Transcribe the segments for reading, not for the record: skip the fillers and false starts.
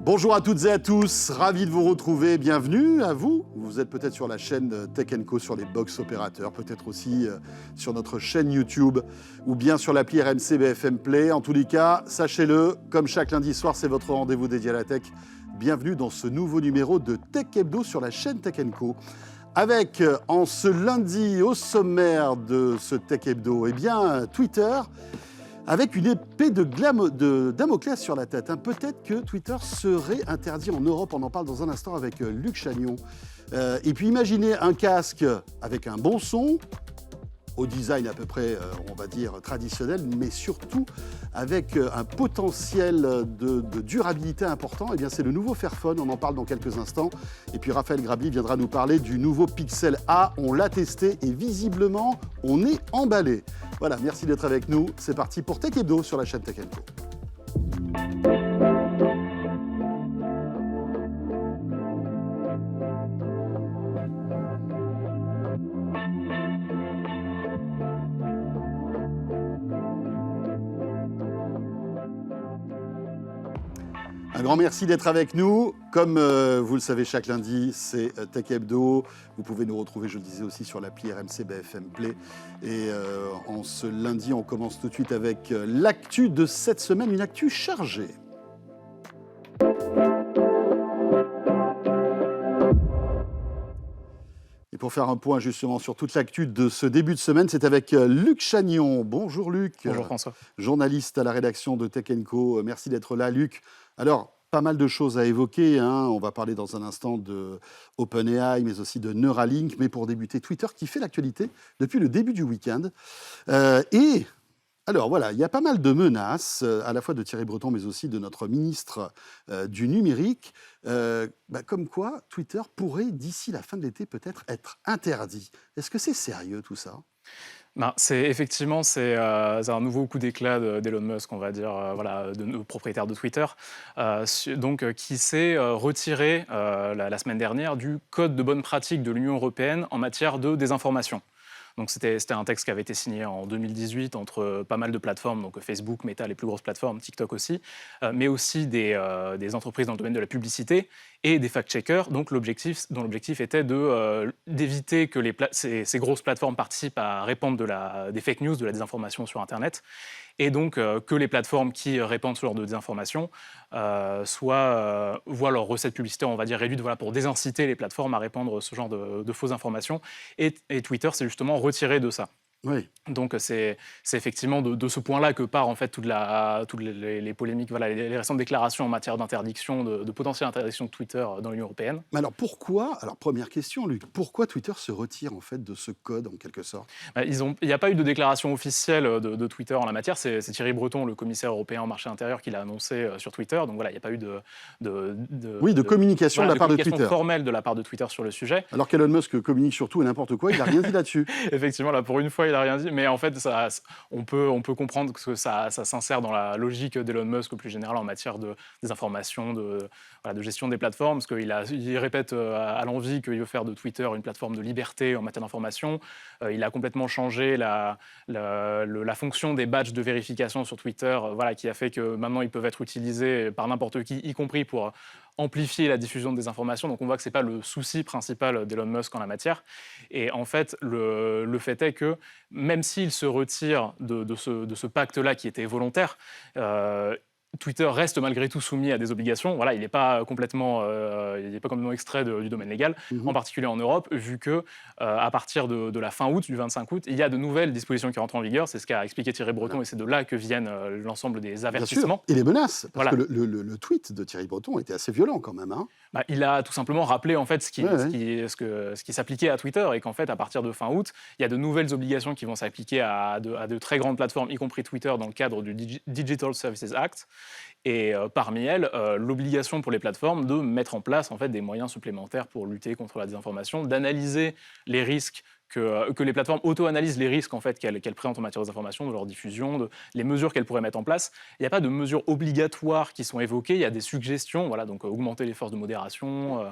Bonjour à toutes et à tous, ravi de vous retrouver, bienvenue à vous. Vous êtes peut-être sur la chaîne Tech Co sur les box opérateurs, peut-être aussi sur notre chaîne YouTube ou bien sur l'appli RMC BFM Play. En tous les cas, sachez-le, comme chaque lundi soir, c'est votre rendez-vous dédié à la tech. Bienvenue dans ce nouveau numéro de Tech Hebdo sur la chaîne Tech Co. Avec, en ce lundi, au sommaire de ce Tech Hebdo, eh bien, Twitter, avec une épée de Damoclès sur la tête. Peut-être que Twitter serait interdit en Europe. On en parle dans un instant avec Luc Chagnon. Et puis imaginez un casque avec un bon son, au design à peu près, on va dire, traditionnel, mais surtout avec un potentiel de durabilité important. Eh bien, c'est le nouveau Fairphone, on en parle dans quelques instants. Et puis Raphaël Grabli viendra nous parler du nouveau Pixel A. On l'a testé et visiblement, on est emballé. Voilà, merci d'être avec nous. C'est parti pour Tech Hebdo sur la chaîne Tech Co. Un grand merci d'être avec nous. Comme vous le savez, chaque lundi, c'est Tech Hebdo. Vous pouvez nous retrouver, je le disais aussi, sur l'appli RMC BFM Play. Et en ce lundi, on commence tout de suite avec l'actu de cette semaine, une actu chargée. Et pour faire un point justement sur toute l'actu de ce début de semaine, c'est avec Luc Chagnon. Bonjour Luc. Bonjour François. Journaliste à la rédaction de Tech Co. Merci d'être là, Luc. Alors, pas mal de choses à évoquer. On va parler dans un instant de OpenAI, mais aussi de Neuralink. Mais pour débuter, Twitter qui fait l'actualité depuis le début du week-end. Alors voilà, il y a pas mal de menaces, à la fois de Thierry Breton, mais aussi de notre ministre du numérique, comme quoi Twitter pourrait, d'ici la fin de l'été, peut-être être interdit. Est-ce que c'est sérieux tout ça ? Effectivement, c'est un nouveau coup d'éclat d'Elon Musk, on va dire, propriétaire de Twitter, qui s'est retiré la semaine dernière du code de bonne pratique de l'Union européenne en matière de désinformation. Donc c'était un texte qui avait été signé en 2018 entre pas mal de plateformes, donc Facebook, Meta, les plus grosses plateformes, TikTok aussi, mais aussi des entreprises dans le domaine de la publicité et des fact-checkers, dont l'objectif était d'éviter que ces grosses plateformes participent à répandre des fake news, de la désinformation sur Internet, et donc que les plateformes qui répandent ce genre de désinformation voient leurs recettes publicitaires, on va dire, réduites, pour désinciter les plateformes à répandre ce genre de fausses informations. Et Twitter s'est justement retiré de ça. Oui. Donc c'est effectivement de ce point-là que part en fait toutes les polémiques, les récentes déclarations en matière d'interdiction, de potentielle interdiction de Twitter dans l'Union européenne. Mais alors pourquoi, première question Luc, pourquoi Twitter se retire en fait de ce code en quelque sorte ? Il n'y a pas eu de déclaration officielle de Twitter en la matière, c'est Thierry Breton, le commissaire européen au marché intérieur, qui l'a annoncé sur Twitter, donc voilà, il n'y a pas eu de communication de la part de Twitter. Formelle de la part de Twitter sur le sujet. Alors qu'Elon Musk communique sur tout et n'importe quoi, il n'a rien dit là-dessus. Effectivement, là pour une fois, il n'a rien dit, mais en fait, on peut comprendre que ça s'insère dans la logique d'Elon Musk plus général en matière de désinformation, de gestion des plateformes, parce qu'il répète à l'envi qu'il veut faire de Twitter une plateforme de liberté en matière d'information. Il a complètement changé la fonction des badges de vérification sur Twitter, qui a fait que maintenant ils peuvent être utilisés par n'importe qui, y compris pour amplifier la diffusion de désinformation. Donc on voit que ce n'est pas le souci principal d'Elon Musk en la matière. Et en fait, le fait est que même s'il se retire de ce pacte-là qui était volontaire, Twitter reste malgré tout soumis à des obligations. Il n'est pas complètement extrait du domaine légal, en particulier en Europe, vu que à partir de la fin août, du 25 août, il y a de nouvelles dispositions qui rentrent en vigueur. C'est ce qu'a expliqué Thierry Breton, et c'est de là que viennent l'ensemble des avertissements. Bien sûr. Et les menaces, parce que le tweet de Thierry Breton était assez violent quand même. Il a tout simplement rappelé en fait ce qui s'appliquait à Twitter, et qu'en fait, à partir de fin août, il y a de nouvelles obligations qui vont s'appliquer à de très grandes plateformes, y compris Twitter, dans le cadre du Digital Services Act. Et parmi elles, l'obligation pour les plateformes de mettre en place en fait, des moyens supplémentaires pour lutter contre la désinformation, d'analyser les risques, que les plateformes auto-analysent les risques en fait, qu'elles présentent en matière de désinformation, de leur diffusion, les mesures qu'elles pourraient mettre en place. Il n'y a pas de mesures obligatoires qui sont évoquées, il y a des suggestions, donc augmenter les forces de modération,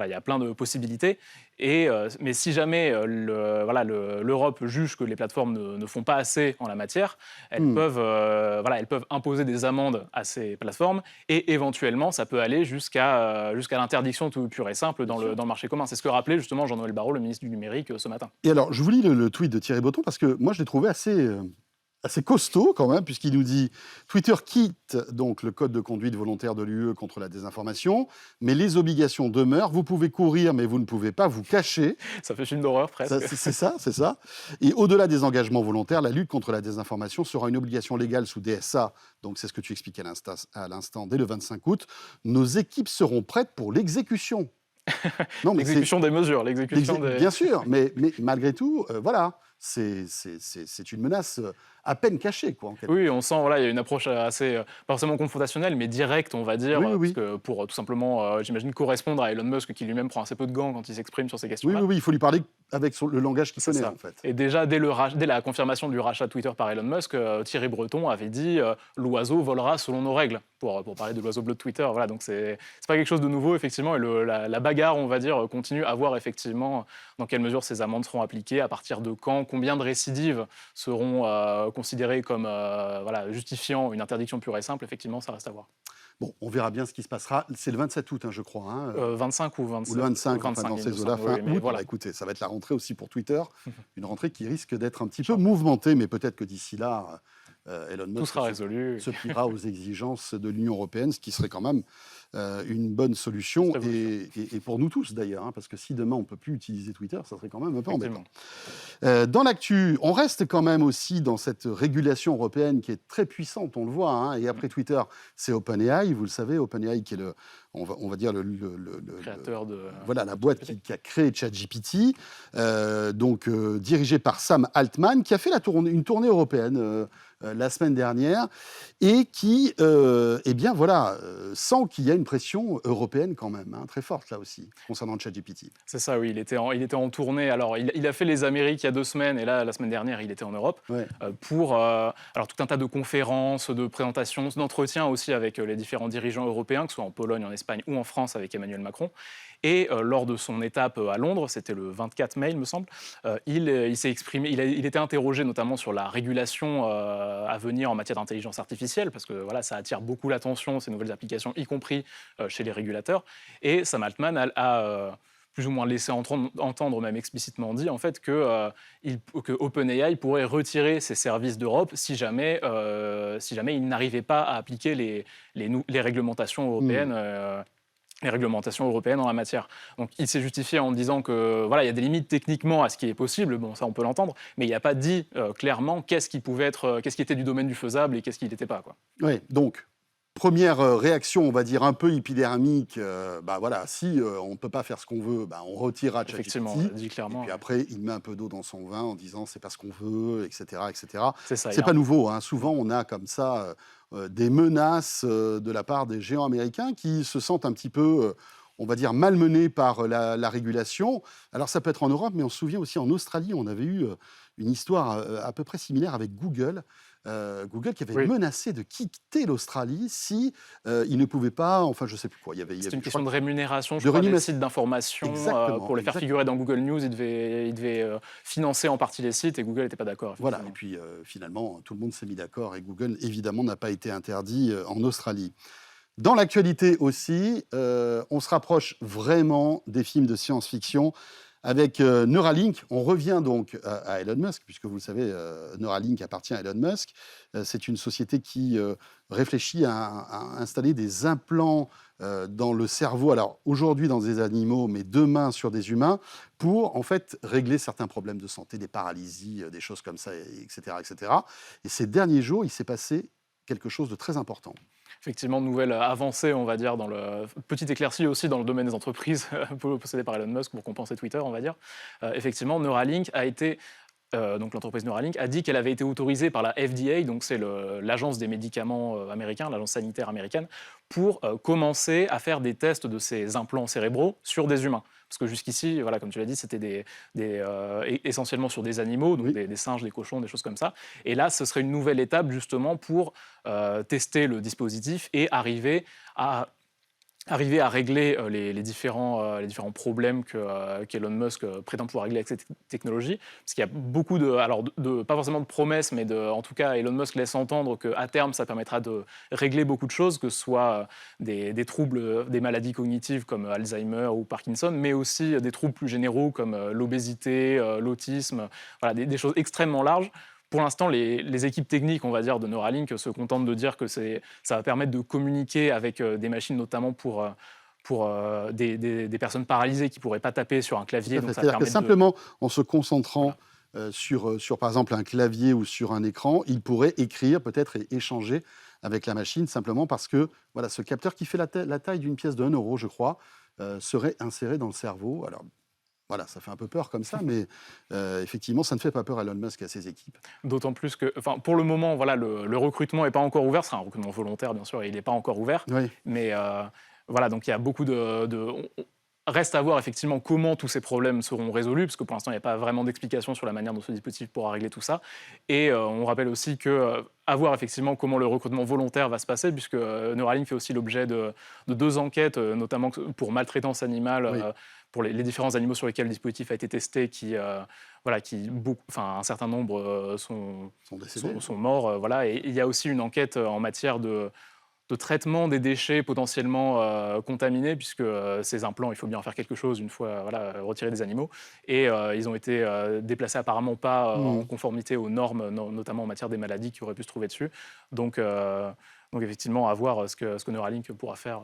il y a plein de possibilités. Mais si jamais l'Europe juge que les plateformes ne font pas assez en la matière, elles peuvent imposer des amendes à ces plateformes et éventuellement, ça peut aller jusqu'à l'interdiction tout pure et simple dans le marché commun. C'est ce que rappelait justement Jean-Noël Barrot, le ministre du Numérique, ce matin. Et alors, je vous lis le tweet de Thierry Breton parce que moi, je l'ai trouvé assez costaud quand même, puisqu'il nous dit « Twitter quitte donc le code de conduite volontaire de l'UE contre la désinformation, mais les obligations demeurent. Vous pouvez courir, mais vous ne pouvez pas vous cacher. » Ça fait film d'horreur presque. C'est ça. Et au-delà des engagements volontaires, la lutte contre la désinformation sera une obligation légale sous DSA. Donc c'est ce que tu expliquais à l'instant, dès le 25 août. Nos équipes seront prêtes pour l'exécution. Non, l'exécution des mesures, Bien sûr, mais malgré tout, voilà, c'est une menace à peine cachée, quoi. Oui, on sent, il y a une approche assez, pas forcément confrontationnelle, mais directe, on va dire, oui. parce que pour tout simplement, j'imagine, correspondre à Elon Musk, qui lui-même prend assez peu de gants quand il s'exprime sur ces questions-là. Oui, il faut lui parler avec le langage qu'il connaît, en fait. Et déjà, dès la confirmation du rachat de Twitter par Elon Musk, Thierry Breton avait dit l'oiseau volera selon nos règles, pour parler de l'oiseau bleu de Twitter. Voilà, donc c'est pas quelque chose de nouveau, effectivement, et la bagarre, on va dire, continue à voir effectivement dans quelle mesure ces amendes seront appliquées, à partir de quand, combien de récidives seront considérées comme justifiant une interdiction pure et simple. Effectivement, ça reste à voir. Bon, on verra bien ce qui se passera. C'est le 27 août, je crois. 25 ou 27. Ou le 25, enfin, dans ces eaux-là, fin août. Voilà. Écoutez, ça va être la rentrée aussi pour Twitter. Une rentrée qui risque d'être un petit peu mouvementée, mais peut-être que d'ici là, Elon Musk tout sera résolu. Se pliera aux exigences de l'Union européenne, ce qui serait quand même une bonne solution, et pour nous tous d'ailleurs, parce que si demain on ne peut plus utiliser Twitter, ça serait quand même un peu embêtant. Dans l'actu, on reste quand même aussi dans cette régulation européenne qui est très puissante, on le voit, et après Twitter, c'est OpenAI, vous le savez, OpenAI qui est on va dire le créateur de... Voilà, la boîte qui a créé ChatGPT, dirigée par Sam Altman, qui a fait une tournée européenne la semaine dernière, et qui, sent qu'il y a une pression européenne quand même, très forte là aussi, concernant ChatGPT. C'est ça, oui, il était en tournée. Alors, il a fait les Amériques il y a 2 semaines, et là, la semaine dernière, il était en Europe, pour tout un tas de conférences, de présentations, d'entretiens aussi avec les différents dirigeants européens, que ce soit en Pologne, en Espagne ou en France avec Emmanuel Macron. Et lors de son étape à Londres, c'était le 24 mai, il me semble, il s'est exprimé, il était interrogé notamment sur la régulation à venir en matière d'intelligence artificielle, parce que ça attire beaucoup l'attention, ces nouvelles applications, y compris chez les régulateurs. Et Sam Altman a plus ou moins laissé entendre, même explicitement dit, en fait, que OpenAI pourrait retirer ses services d'Europe si jamais il n'arrivait pas à appliquer les réglementations européennes. Les réglementations européennes en la matière. Donc il s'est justifié en disant que il y a des limites techniquement à ce qui est possible, bon ça on peut l'entendre, mais il n'a pas dit clairement qu'est-ce qui était du domaine du faisable et qu'est-ce qui n'était pas, quoi. Oui, donc première réaction, on va dire un peu épidermique, si on ne peut pas faire ce qu'on veut, on retirera ChatGPT. Effectivement, on l'a dit clairement. Et puis après, il met un peu d'eau dans son vin en disant c'est pas ce qu'on veut, etc. C'est ça. C'est pas nouveau, souvent on a comme ça des menaces de la part des géants américains qui se sentent un petit peu, on va dire, malmenés par la régulation. Alors ça peut être en Europe, mais on se souvient aussi en Australie, on avait eu une histoire à peu près similaire avec Google. Google qui avait menacé de quitter l'Australie si il ne pouvait pas, enfin je sais plus quoi. C'était une question de rémunération, je crois, des sites d'information. Pour les faire figurer dans Google News, il devait financer en partie les sites et Google n'était pas d'accord. Voilà, et puis finalement tout le monde s'est mis d'accord et Google évidemment n'a pas été interdit en Australie. Dans l'actualité aussi, on se rapproche vraiment des films de science-fiction. Avec Neuralink, on revient donc à Elon Musk, puisque vous le savez, Neuralink appartient à Elon Musk. C'est une société qui réfléchit à installer des implants dans le cerveau, alors aujourd'hui dans des animaux, mais demain sur des humains, pour en fait régler certains problèmes de santé, des paralysies, des choses comme ça, etc., etc. Et ces derniers jours, il s'est passé quelque chose de très important. Effectivement, nouvelle avancée, on va dire, petite éclaircie aussi dans le domaine des entreprises possédées par Elon Musk pour compenser Twitter, on va dire. Effectivement, Neuralink a été... donc l'entreprise Neuralink a dit qu'elle avait été autorisée par la FDA, donc c'est l'agence des médicaments américains, l'agence sanitaire américaine, pour commencer à faire des tests de ces implants cérébraux sur des humains. Parce que jusqu'ici, comme tu l'as dit, c'était essentiellement sur des animaux, donc des singes, des cochons, des choses comme ça. Et là, ce serait une nouvelle étape justement pour tester le dispositif et arriver à arriver à régler les différents problèmes qu'Elon Musk prétend pouvoir régler avec cette technologie. Parce qu'il y a beaucoup pas forcément de promesses, mais en tout cas, Elon Musk laisse entendre qu'à terme, ça permettra de régler beaucoup de choses, que ce soit des troubles, des maladies cognitives comme Alzheimer ou Parkinson, mais aussi des troubles plus généraux comme l'obésité, l'autisme, voilà, des choses extrêmement larges. Pour l'instant, les équipes techniques, on va dire, de Neuralink se contentent de dire que ça va permettre de communiquer avec des machines, notamment pour des personnes paralysées qui ne pourraient pas taper sur un clavier. Donc ça C'est-à-dire que permet simplement, en se concentrant Voilà. sur, par exemple, un clavier ou sur un écran, il pourrait écrire peut-être et échanger avec la machine, simplement parce que voilà, ce capteur qui fait la taille d'une pièce de 1 euro, je crois, serait inséré dans le cerveau. Alors, voilà, ça fait un peu peur comme ça, mais effectivement, ça ne fait pas peur à Elon Musk et à ses équipes. D'autant plus que, enfin, pour le moment, voilà, le recrutement n'est pas encore ouvert. C'est un recrutement volontaire, bien sûr, et il n'est pas encore ouvert. Oui. Mais voilà, donc il y a beaucoup reste à voir effectivement comment tous ces problèmes seront résolus, parce que pour l'instant, il n'y a pas vraiment d'explication sur la manière dont ce dispositif pourra régler tout ça. Et on rappelle aussi à voir effectivement comment le recrutement volontaire va se passer, puisque Neuralink fait aussi l'objet de 2 enquêtes, notamment pour maltraitance animale, Oui. pour les différents animaux sur lesquels le dispositif a été testé, un certain nombre Sont décédés. sont morts. Voilà. Et il y a aussi une enquête en matière de traitement des déchets potentiellement contaminés, puisque ces implants, il faut bien en faire quelque chose une fois retirés des animaux. Et ils ont été déplacés apparemment pas en conformité aux normes, notamment en matière des maladies qui auraient pu se trouver dessus. Donc effectivement, à voir ce que Neuralink pourra faire.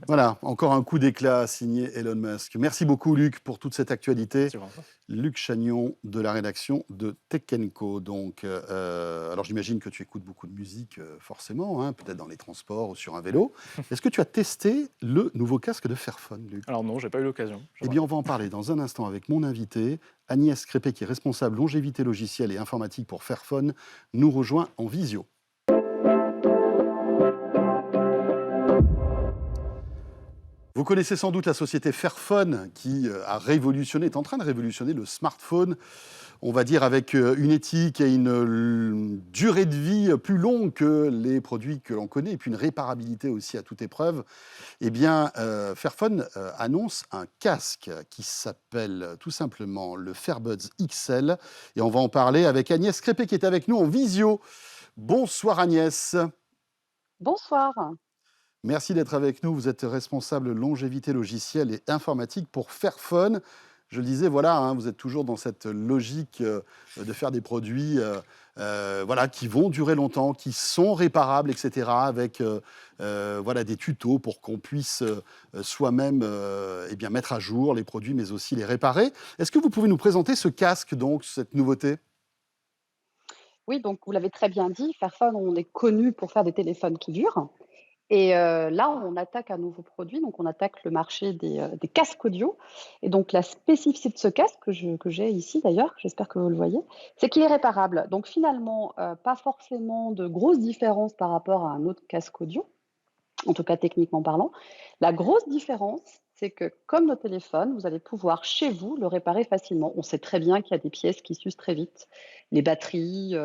Voilà, encore un coup d'éclat signé Elon Musk. Merci beaucoup, Luc, pour toute cette actualité. Merci, François. Luc Chagnon de la rédaction de Tech Co. Donc, alors j'imagine que tu écoutes beaucoup de musique, forcément, hein, peut-être dans les transports ou sur un vélo. Est-ce que tu as testé le nouveau casque de Fairphone, Luc? Alors non, j'ai pas eu l'occasion. Eh bien, on va en parler dans un instant avec mon invité, Agnès Crépé, qui est responsable longévité logicielle et informatique pour Fairphone, nous rejoint en visio. Vous connaissez sans doute la société Fairphone qui est en train de révolutionner le smartphone, on va dire avec une éthique et une durée de vie plus longue que les produits que l'on connaît, et puis une réparabilité aussi à toute épreuve. Eh bien, Fairphone annonce un casque qui s'appelle tout simplement le Fairbuds XL. Et on va en parler avec Agnès Crépé qui est avec nous en visio. Bonsoir Agnès. Bonsoir. Merci d'être avec nous. Vous êtes responsable longévité logicielle et informatique pour Fairphone. Je le disais, voilà, hein, vous êtes toujours dans cette logique de faire des produits voilà, qui vont durer longtemps, qui sont réparables, etc., avec voilà, des tutos pour qu'on puisse soi-même eh bien, mettre à jour les produits, mais aussi les réparer. Est-ce que vous pouvez nous présenter ce casque, donc, cette nouveauté? Oui, donc vous l'avez très bien dit, Fairphone, on est connu pour faire des téléphones qui durent. Et là, on attaque un nouveau produit, donc on attaque le marché des casques audio. Et donc la spécificité de ce casque, que j'ai ici d'ailleurs, j'espère que vous le voyez, c'est qu'il est réparable. Donc finalement, pas forcément de grosses différences par rapport à un autre casque audio, en tout cas techniquement parlant. La grosse différence, c'est que comme nos téléphones, vous allez pouvoir chez vous le réparer facilement. On sait très bien qu'il y a des pièces qui s'usent très vite, les batteries,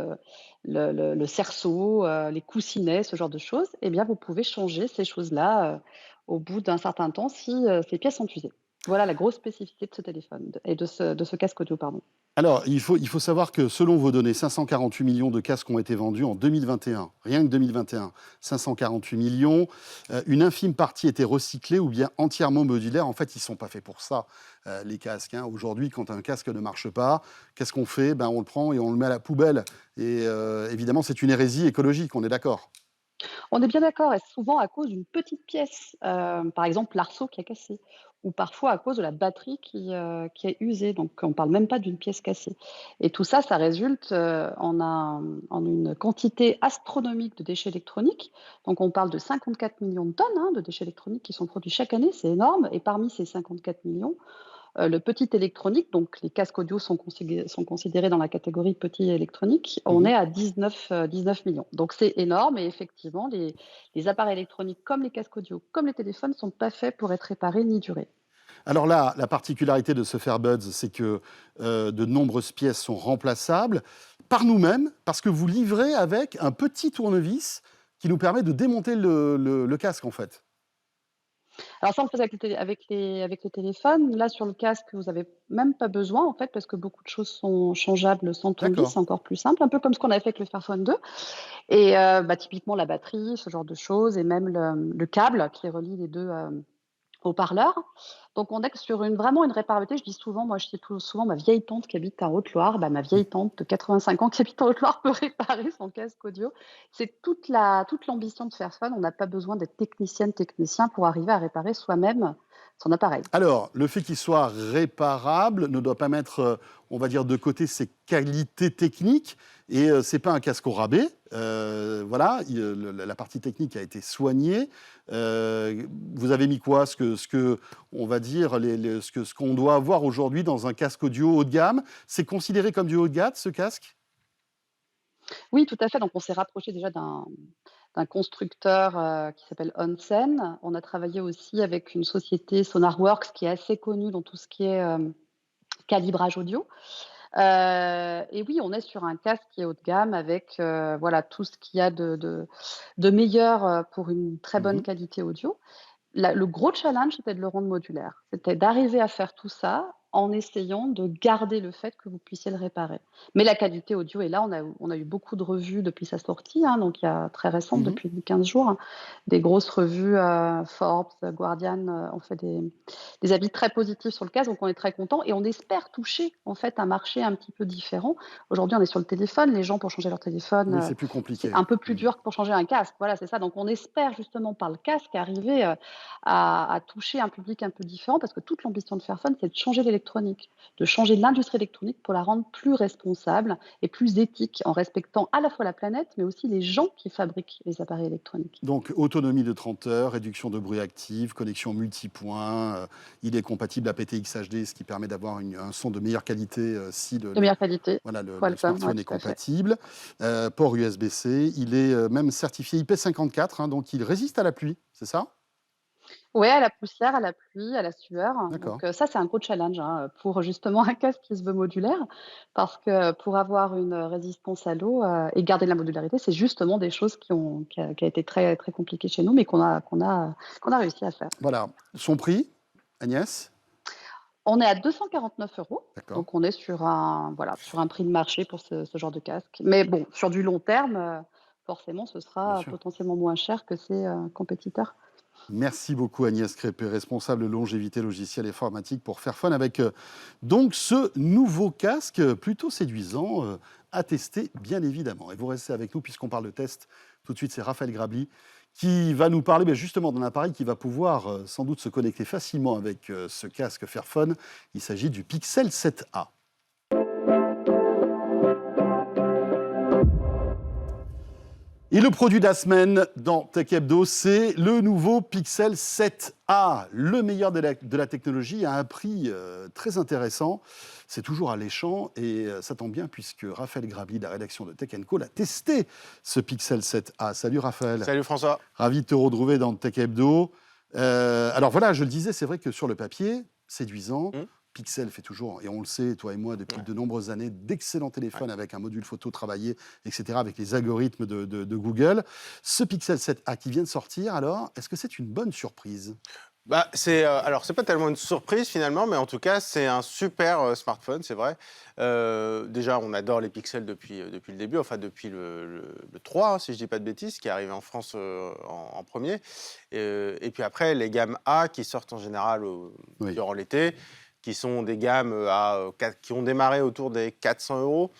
le cerceau, les coussinets, ce genre de choses. Eh bien, vous pouvez changer ces choses-là au bout d'un certain temps si ces pièces sont usées. Voilà la grosse spécificité de ce téléphone et de ce casque audio, pardon. Alors, il faut savoir que selon vos données, 548 millions de casques ont été vendus en 2021. Rien que 2021, 548 millions. Une infime partie était recyclée ou bien entièrement modulaire. En fait, ils ne sont pas faits pour ça, les casques, hein. Aujourd'hui, quand un casque ne marche pas, qu'est-ce qu'on fait? On le prend et on le met à la poubelle. Et évidemment, c'est une hérésie écologique, on est d'accord? On est bien d'accord, et souvent à cause d'une petite pièce, par exemple l'arceau qui a cassé, ou parfois à cause de la batterie qui est usée, donc on ne parle même pas d'une pièce cassée. Et tout ça, ça résulte en une quantité astronomique de déchets électroniques. Donc on parle de 54 millions de tonnes, hein, de déchets électroniques qui sont produits chaque année, c'est énorme. Et parmi ces 54 millions, le petit électronique, donc les casques audio sont considérés dans la catégorie petit électronique, on Mhm. est à 19 millions. Donc c'est énorme, et effectivement, les appareils électroniques comme les casques audio, comme les téléphones, ne sont pas faits pour être réparés ni durer. Alors là, la particularité de ce Fairbuds, c'est que de nombreuses pièces sont remplaçables par nous-mêmes, parce que vous livrez avec un petit tournevis qui nous permet de démonter le casque, en fait. Alors ça, on le faisait avec les téléphones. Là, sur le casque, vous avez même pas besoin, en fait, parce que beaucoup de choses sont changeables sans tomber. D'accord. C'est encore plus simple, un peu comme ce qu'on avait fait avec le Fairphone 2. Et bah, typiquement la batterie, ce genre de choses et même le câble qui relie les 2 haut-parleurs. Donc on est sur vraiment une réparabilité. Je dis souvent, moi je dis souvent ma vieille tante qui habite en Haute-Loire, bah, ma Mmh. vieille tante de 85 ans qui habite en Haute-Loire peut réparer son casque audio. C'est toute l'ambition de Fairphone. On n'a pas besoin d'être technicienne, technicien pour arriver à réparer soi-même son appareil. Alors, le fait qu'il soit réparable ne doit pas mettre, on va dire, de côté ses qualités techniques et c'est pas un casque au rabais. Voilà, la partie technique a été soignée. Vous avez mis quoi? Ce que on va dire, ce qu'on doit avoir aujourd'hui dans un casque audio haut de gamme. C'est considéré comme du haut de gamme, ce casque? Oui, tout à fait. Donc on s'est rapproché déjà d'un constructeur, qui s'appelle Onsen. On a travaillé aussi avec une société Sonarworks qui est assez connue dans tout ce qui est, calibrage audio. Et oui, on est sur un casque qui est haut de gamme avec, voilà, tout ce qu'il y a de meilleur, pour une très bonne Mmh. qualité audio. Le gros challenge, c'était de le rendre modulaire. C'était d'arriver à faire tout ça en essayant de garder le fait que vous puissiez le réparer. Mais la qualité audio est là. On a eu beaucoup de revues depuis sa sortie, hein, donc il y a très récente, Mmh. depuis 15 jours, hein. Des grosses revues, Forbes, Guardian, ont fait des avis très positifs sur le casque, donc on est très content et on espère toucher, en fait, un marché un petit peu différent. Aujourd'hui, on est sur le téléphone. Les gens, pour changer leur téléphone, Oui, c'est plus c'est compliqué. un peu plus Mmh. dur que pour changer un casque. Voilà, c'est ça. Donc on espère justement par le casque arriver, à toucher un public un peu différent parce que toute l'ambition de Fairphone, c'est de changer l'électronique, de changer l'industrie électronique pour la rendre plus responsable et plus éthique en respectant à la fois la planète, mais aussi les gens qui fabriquent les appareils électroniques. Donc, autonomie de 30 heures, réduction de bruit active, connexion multipoint. Il est compatible aptX HD, ce qui permet d'avoir un son de meilleure qualité si De meilleure qualité, voilà, le Qualcomm, ouais, smartphone est tout à fait. compatible. Port USB-C. Il est même certifié IP54, hein, donc il résiste à la pluie, c'est ça? Ouais, à la poussière, à la pluie, à la sueur. D'accord. Donc ça, c'est un gros challenge, hein, pour justement un casque qui se veut modulaire. Parce que pour avoir une résistance à l'eau, et garder la modularité, c'est justement des choses qui a été très, très compliquées chez nous, mais qu'on a réussi à faire. Voilà. Son prix, Agnès? On est à 249 €, D'accord, donc on est sur un voilà, sur un prix de marché pour ce genre de casque. Mais bon, sur du long terme, forcément, ce bien sera sûr. potentiellement moins cher que ses, compétiteurs. Merci beaucoup Agnès Crépé, responsable longévité logicielle et informatique pour Fairphone, avec donc ce nouveau casque plutôt séduisant à tester bien évidemment. Et vous restez avec nous puisqu'on parle de test. Tout de suite, c'est Raphaël Grabli qui va nous parler justement d'un appareil qui va pouvoir sans doute se connecter facilement avec ce casque Fairphone. Il s'agit du Pixel 7a. Et le produit de la semaine dans Tech Hebdo, c'est le nouveau Pixel 7a, le meilleur de la technologie à un prix très intéressant. C'est toujours alléchant et ça tombe bien puisque Raphaël Grabli de la rédaction de Tech Co l'a testé, ce Pixel 7a. Salut Raphaël, Salut François. ravi de te retrouver dans Tech Hebdo. Alors voilà, je le disais, c'est vrai que sur le papier, séduisant. Hmm. Pixel fait toujours, et on le sait, toi et moi, depuis Ouais. de nombreuses années, d'excellents téléphones Ouais. avec un module photo travaillé, etc., avec les algorithmes de Google. Ce Pixel 7a qui vient de sortir, alors, est-ce que c'est une bonne surprise? Bah, alors c'est pas tellement une surprise finalement, mais en tout cas c'est un super smartphone, c'est vrai. Déjà on adore les pixels depuis le début, enfin depuis le 3, hein, si je dis pas de bêtises, qui est arrivé en France en premier. Et puis après les gammes A qui sortent en général Oui. durant l'été, qui sont des gammes qui ont démarré autour des 400 €.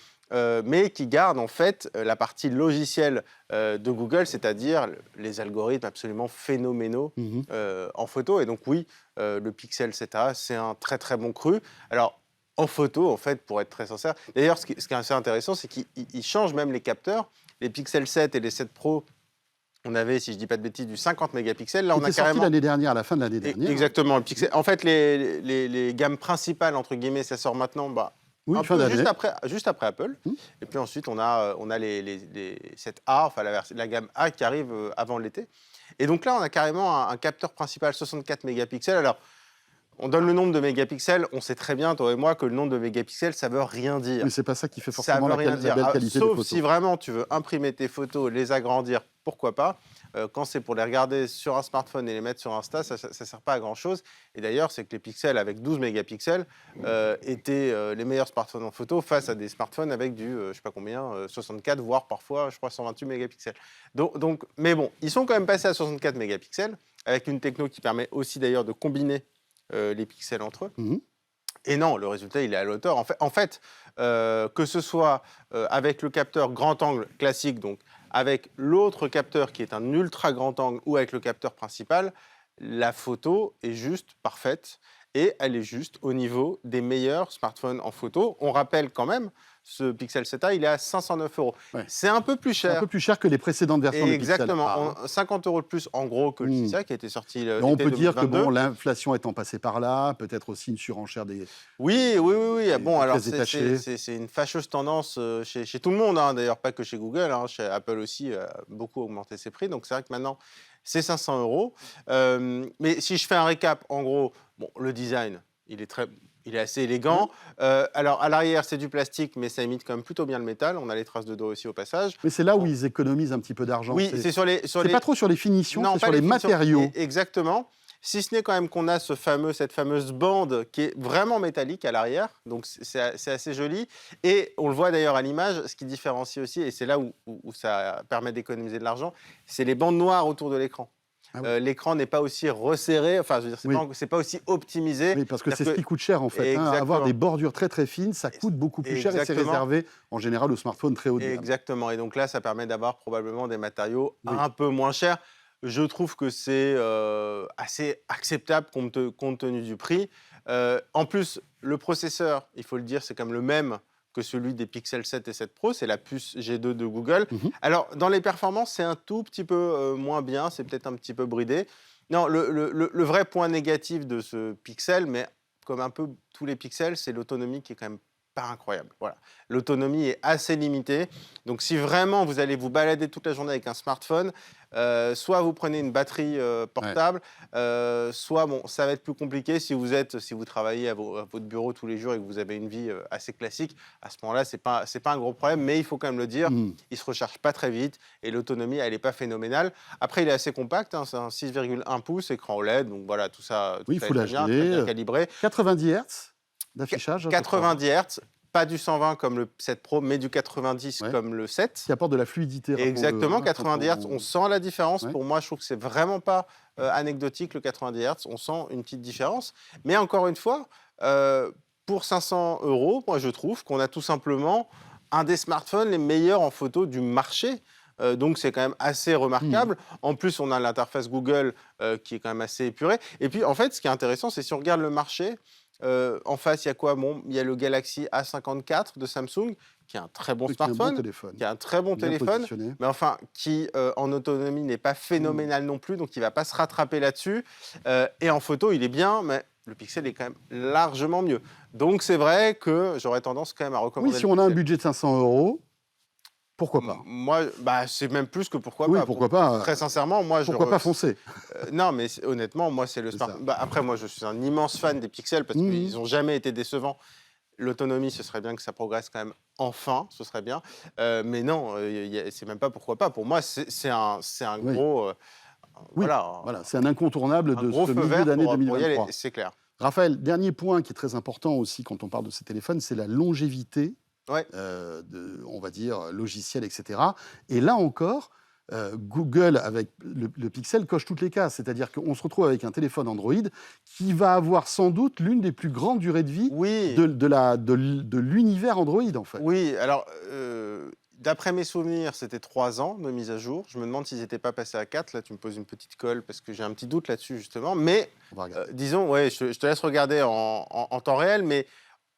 Mais qui gardent en fait la partie logicielle de Google, c'est-à-dire les algorithmes absolument phénoménaux Mhm. en photo. Et donc oui, le Pixel 7a, c'est un très très bon cru. Alors en photo, en fait, pour être très sincère, d'ailleurs ce qui est assez intéressant, c'est qu'il change même les capteurs. Les Pixel 7 et les 7 Pro, on avait, si je dis pas de bêtises, du 50 mégapixels. Là, on C'était a sorti carrément... l'année dernière, à la fin de l'année dernière. Exactement. Le Pixel... En fait, les gammes principales, entre guillemets, ça sort maintenant... Oui, un fin peu d'année. juste après Apple. Hmm. Et puis ensuite, on a cette A, enfin la gamme A qui arrive avant l'été. Et donc là, on a carrément un capteur principal 64 mégapixels. Alors, On donne le nombre de mégapixels, on sait très bien, toi et moi, que le nombre de mégapixels, ça veut rien dire. Mais c'est pas ça qui fait Ça forcément veut rien la dire. belle qualité des Sauf photos. si vraiment tu veux imprimer tes photos, les agrandir, pourquoi pas. Quand c'est pour les regarder sur un smartphone et les mettre sur Insta, ça ne sert pas à grand-chose. Et d'ailleurs, c'est que les pixels avec 12 mégapixels étaient les meilleurs smartphones en photo face à des smartphones avec du, je sais pas combien, 64, voire parfois, je crois, 128 mégapixels. Mais bon, ils sont quand même passés à 64 mégapixels, avec une techno qui permet aussi d'ailleurs de combiner les pixels entre eux. Mhm. Et non, le résultat, il est à la hauteur. En fait que ce soit avec le capteur grand angle classique, donc avec l'autre capteur qui est un ultra grand angle ou avec le capteur principal, la photo est juste parfaite et elle est juste au niveau des meilleurs smartphones en photo. On rappelle quand même, ce Pixel 7a, il est à 509 €. Ouais. C'est un peu plus C'est un cher. peu plus cher que les précédentes versions des Pixel. Exactement, Ah, hein. 50 € de plus en gros que le 6a qui a été sorti Et on l'été peut dire que 2022. bon, l'inflation étant passée par là, peut-être aussi une surenchère des... Oui. Bon, des alors pièces détachées. c'est une fâcheuse tendance chez tout le monde, hein, d'ailleurs pas que chez Google, hein, chez Apple aussi a beaucoup augmenté ses prix. Donc c'est vrai que maintenant c'est 500 €. Mais si je fais un récap, en gros, bon, le design, il est assez élégant. Alors à l'arrière c'est du plastique, mais ça imite quand même plutôt bien le métal. On a les traces de dos aussi au passage. Mais c'est là où ils économisent un petit peu d'argent. Oui, c'est sur les. C'est pas trop sur les finitions, Non, c'est pas sur les finitions. matériaux. Exactement. Si ce n'est quand même qu'on a cette fameuse bande qui est vraiment métallique à l'arrière, donc c'est assez joli. Et on le voit d'ailleurs à l'image, ce qui différencie aussi, et c'est là où ça permet d'économiser de l'argent, c'est les bandes noires autour de l'écran. Ah oui. L'écran n'est pas aussi resserré, enfin, je veux dire, c'est pas aussi optimisé. Oui, parce que c'est C'est-à-dire ce qui coûte cher en fait. Hein. Exactement. Avoir des bordures très très fines, ça coûte beaucoup plus cher et c'est Exactement. réservé en général aux smartphones très haut de gamme. Exactement. Et donc là, ça permet d'avoir probablement des matériaux Oui. un peu moins chers. Je trouve que c'est assez acceptable compte tenu du prix. En plus, le processeur, il faut le dire, c'est comme le même que celui des Pixel 7 et 7 Pro, c'est la puce G2 de Google. Mhm. Alors, dans les performances, c'est un tout petit peu moins bien, c'est peut-être un petit peu bridé. Non, le vrai point négatif de ce Pixel, mais comme un peu tous les Pixels, c'est l'autonomie qui est quand même pas incroyable. Voilà. L'autonomie est assez limitée. Donc, si vraiment vous allez vous balader toute la journée avec un smartphone, soit vous prenez une batterie portable, soit bon, ça va être plus compliqué si vous travaillez à votre bureau tous les jours et que vous avez une vie assez classique. À ce moment-là, c'est pas un gros problème, mais il faut quand même le dire, il se recharge pas très vite et l'autonomie, elle est pas phénoménale. Après, il est assez compact, hein, c'est un 6,1 pouces, écran OLED, donc voilà, tout ça Oui, est Full très bien, HD, très bien calibré. 90 Hz d'affichage. je crois. 90 Hz, pas du 120 comme le 7 Pro, mais du 90 Ouais. comme le 7. Qui apporte de la fluidité. rappelons-le, Exactement, hein, 90 Hz, on sent la différence. Ouais. Pour moi, je trouve que c'est vraiment pas anecdotique le 90 Hz. On sent une petite différence. Mais encore une fois, pour 500 €, moi je trouve qu'on a tout simplement un des smartphones les meilleurs en photo du marché. Donc c'est quand même assez remarquable. En plus, on a l'interface Google qui est quand même assez épurée. Et puis en fait, ce qui est intéressant, c'est si on regarde le marché, en face, il y a quoi? Bon, il y a le Galaxy A54 de Samsung, qui est un très bon Qui est un bon smartphone, téléphone. qui est un très bon Bien téléphone, positionné. mais enfin, qui en autonomie n'est pas phénoménal non plus, donc il ne va pas se rattraper là-dessus. Et en photo, il est bien, mais le Pixel est quand même largement mieux. Donc c'est vrai que j'aurais tendance quand même à recommander Oui, si le on a un Pixel. budget de 500 €, pourquoi pas? Moi, c'est même plus que pourquoi Oui, pas. pourquoi pas. Très sincèrement, moi, Pourquoi pas foncer? non, mais honnêtement, moi, c'est le C'est smartphone. ça. Après, moi, je suis un immense fan des Pixels parce qu'ils n'ont jamais été décevants. L'autonomie, ce serait bien que ça progresse quand même enfin, ce serait bien. Mais non, c'est même pas pourquoi pas. Pour moi, c'est un Oui. gros. Oui, Voilà, voilà, c'est un incontournable un de gros ce feu milieu vert d'année pour y 2023. aller, c'est clair. Raphaël, dernier point qui est très important aussi quand on parle de ces téléphones, c'est la longévité, Ouais. on va dire, logiciel, etc. Et là encore, Google, avec le Pixel, coche toutes les cases. C'est-à-dire qu'on se retrouve avec un téléphone Android qui va avoir sans doute l'une des plus grandes durées de vie Oui. de l'univers Android, en fait. Oui, alors, d'après mes souvenirs, c'était 3 ans de mise à jour. Je me demande s'ils n'étaient pas passés à 4. Là, tu me poses une petite colle parce que j'ai un petit doute là-dessus, justement. Mais, On va regarder. disons, ouais, je te laisse regarder en temps réel, mais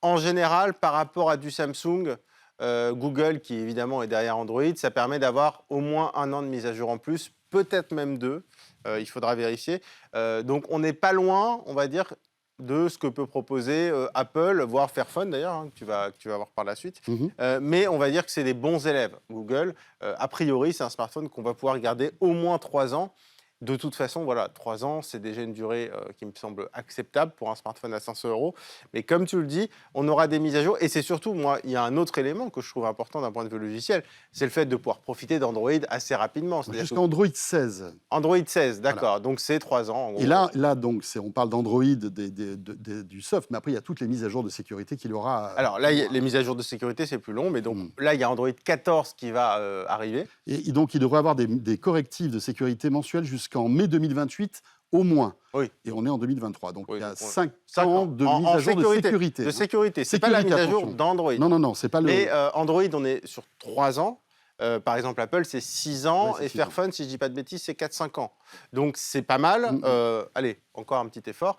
en général, par rapport à du Samsung, Google, qui évidemment est derrière Android, ça permet d'avoir au moins 1 an de mise à jour en plus, peut-être même 2. Il faudra vérifier. Donc, on n'est pas loin, on va dire, de ce que peut proposer Apple, voire Fairphone d'ailleurs, hein, que tu vas voir par la suite. Mais on va dire que c'est des bons élèves. Google, a priori, c'est un smartphone qu'on va pouvoir garder au moins 3 ans. De toute façon, voilà, 3 ans, c'est déjà une durée qui me semble acceptable pour un smartphone à 500 €. Mais comme tu le dis, on aura des mises à jour. Et c'est surtout, moi, il y a un autre élément que je trouve important d'un point de vue logiciel, c'est le fait de pouvoir profiter d'Android assez rapidement. C'est-à-dire Jusqu'à Android 16. Android 16, d'accord. Donc c'est 3 ans. En gros. Et là donc, on parle d'Android, du soft, mais après, il y a toutes les mises à jour de sécurité qu'il aura. Alors là, les mises à jour de sécurité, c'est plus long. Mais donc là, il y a Android 14 qui va arriver. Et donc, il devrait avoir des correctifs de sécurité mensuels jusqu'en mai 2028 au moins. Oui. Et on est en 2023. Donc, Oui, il y a donc, 5 5 ans ans. de En mise à jour sécurité, de sécurité. De sécurité. C'est pas la mise Sécurité, à jour attention. d'Android. Non, c'est pas le... Et Android, on est sur 3 ans. Par exemple, Apple, c'est 6 ans. Ouais, c'est et 6 ans. Fairphone, si je dis pas de bêtises, c'est 4-5 ans. Donc, c'est pas mal. Allez, encore un petit effort.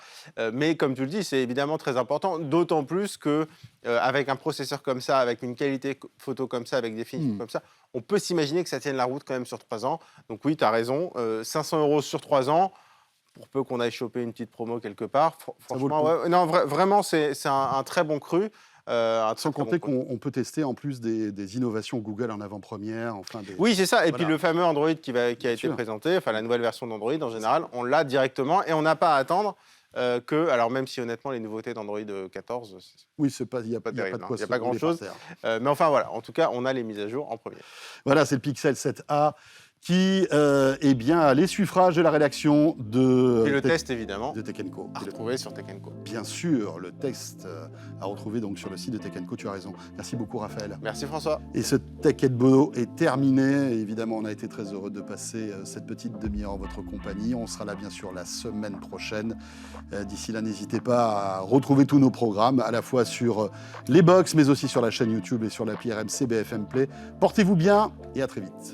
Mais comme tu le dis, c'est évidemment très important. D'autant plus qu'avec un processeur comme ça, avec une qualité photo comme ça, avec des finitions comme ça, on peut s'imaginer que ça tienne la route quand même sur 3 ans. Donc oui, tu as raison. 500 € sur 3 ans. Pour peu qu'on aille choper une petite promo quelque part. Franchement, ouais, non, vraiment, c'est un très bon cru. Sans compter qu'on peut tester en plus des innovations Google en avant-première. Enfin Oui, c'est ça. Et Voilà. puis le fameux Android qui a été sûr. présenté, enfin la nouvelle version d'Android en général, on l'a directement et on n'a pas à attendre alors même si honnêtement les nouveautés d'Android 14, Oui, il n'y a pas pas de terrible, quoi il y a se pas rouler grand-chose. par terre. mais enfin voilà, en tout cas, on a les mises à jour en premier. Voilà, c'est le Pixel 7a qui est bien à l'essuffrage de la rédaction de Et le test évidemment de Tech Co. à retrouver sur Tech Co. Bien sûr, le test à retrouver donc sur le site de Tech Co, tu as raison. Merci beaucoup Raphaël. Merci François. Et ce Tech Bono est terminé. Et évidemment, on a été très heureux de passer cette petite demi-heure en votre compagnie. On sera là bien sûr la semaine prochaine. D'ici là, n'hésitez pas à retrouver tous nos programmes, à la fois sur les box, mais aussi sur la chaîne YouTube et sur l'appli RMC BFM Play. Portez-vous bien et à très vite.